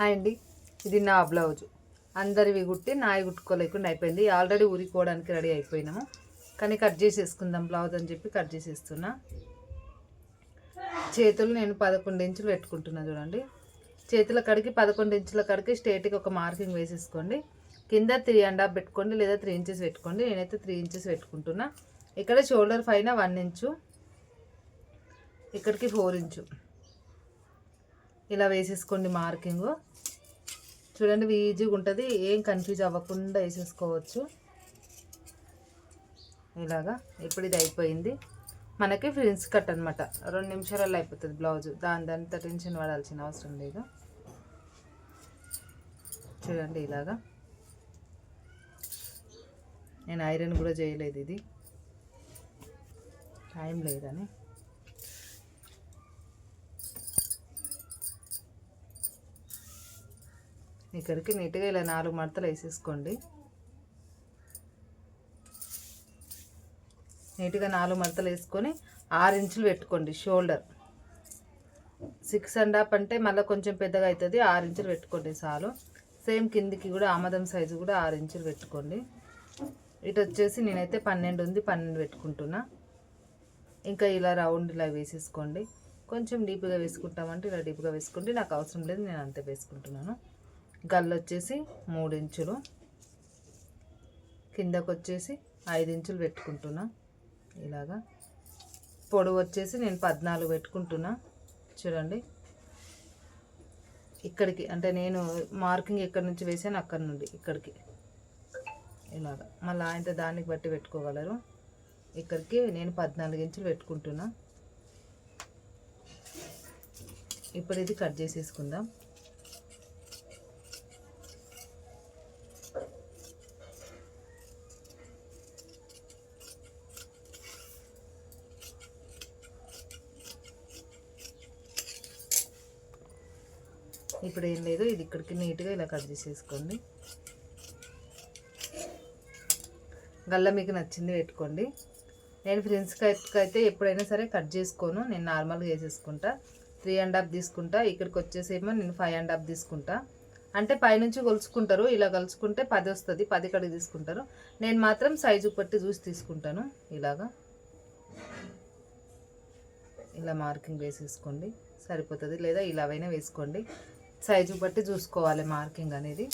Hi అండి, ఇది నా బ్లౌజు. అందరివి కుట్టి నాయి కుట్టుకోలేకుండా అయిపోయింది. ఆల్రెడీ ఊరికోవడానికి రెడీ అయిపోయినాము, కానీ కట్ చేసేసుకుందాం బ్లౌజ్ అని చెప్పి కట్ చేసేస్తున్నా. చేతులు నేను 11 ఇంచులు పెట్టుకుంటున్నా. చూడండి, చేతుల కడికి 11 ఇంచుల కడికి స్ట్రేట్గా ఒక మార్కింగ్ వేసేసుకోండి. కింద 3.5 పెట్టుకోండి, లేదా 3 ఇంచెస్ పెట్టుకోండి. నేనైతే 3 ఇంచెస్ పెట్టుకుంటున్నా. ఇక్కడ షోల్డర్ పైన 1 ఇంచు, ఇక్కడికి 4 ఇంచు ఇలా వేసేసుకోండి మార్కింగ్. చూడండి, ఈజీగా ఉంటుంది, ఏం కన్ఫ్యూజ్ అవ్వకుండా వేసేసుకోవచ్చు ఇలాగా. ఇప్పుడు ఇది అయిపోయింది, మనకి ఫ్రిన్స్ కట్ అనమాట. 2 నిమిషాలలో అయిపోతుంది బ్లౌజ్. దాంతో టెన్షన్ పడాల్సిన అవసరం లేదు. చూడండి ఇలాగా. నేను ఐరన్ కూడా చేయలేదు, ఇది టైం లేదని. ఇక్కడికి నీట్గా ఇలా 4 మడతలు వేసేసుకోండి. నీట్గా 4 మడతలు వేసుకొని 6 ఇంచులు పెట్టుకోండి. షోల్డర్ 6.5 అంటే మళ్ళీ కొంచెం పెద్దగా అవుతుంది. 6 ఇంచులు పెట్టుకోండి చాలు. సేమ్ కిందికి కూడా ఆమదం సైజు కూడా 6 ఇంచులు పెట్టుకోండి. ఇటు వచ్చేసి నేనైతే 12 ఉంది, 12 పెట్టుకుంటున్నా. ఇంకా ఇలా రౌండ్ ఇలా వేసేసుకోండి. కొంచెం డీప్గా వేసుకుంటామంటే ఇలా డీప్గా వేసుకోండి, నాకు అవసరం లేదు, నేను అంతే వేసుకుంటున్నాను. గల్లు వచ్చేసి 3 ఇంచులు, కిందకు వచ్చేసి 5 ఇంచులు పెట్టుకుంటున్నా ఇలాగా. పొడవు వచ్చేసి నేను 14 పెట్టుకుంటున్నా. చూడండి, ఇక్కడికి అంటే నేను మార్కింగ్ ఎక్కడి నుంచి వేసాను అక్కడి నుండి ఇక్కడికి ఇలాగా. మళ్ళీ ఆయన దానికి బట్టి పెట్టుకోగలరు. ఇక్కడికి నేను 14 ఇంచులు పెట్టుకుంటున్నా. ఇప్పుడు ఇది కట్ చేసేసుకుందాం. ఇప్పుడు ఏం లేదు, ఇది ఇక్కడికి నీట్గా ఇలా కట్ చేసేసుకోండి. గల్ల మీకు నచ్చింది పెట్టుకోండి. నేను ఫ్రిన్స్ కట్కి అయితే ఎప్పుడైనా సరే కట్ చేసుకోను, నేను నార్మల్గా వేసేసుకుంటా. 3.5 తీసుకుంటా. ఇక్కడికి వచ్చేసేమో నేను 5.5 తీసుకుంటా. అంటే పైనుంచి కొలుచుకుంటారు, ఇలా కలుసుకుంటే 10 వస్తుంది, 10 కడిగి తీసుకుంటారు. నేను మాత్రం సైజు పట్టి చూసి తీసుకుంటాను. ఇలాగా ఇలా మార్కింగ్ వేసేసుకోండి సరిపోతుంది, లేదా ఇలావైనా వేసుకోండి. సైజు బట్టి చూసుకోవాలి మార్కింగ్ అనేది.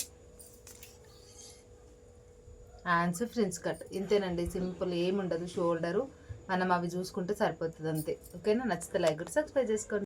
హ్యాండ్స్ ఫ్రిన్స్ కట్ ఇంతేనండి, సింపుల్, ఏముండదు. షోల్డరు మనం అవి చూసుకుంటే సరిపోతుంది అంతే. ఓకేనా? నచ్చితే లైక్ కొట్టి సబ్స్క్రైబ్ చేసుకోండి.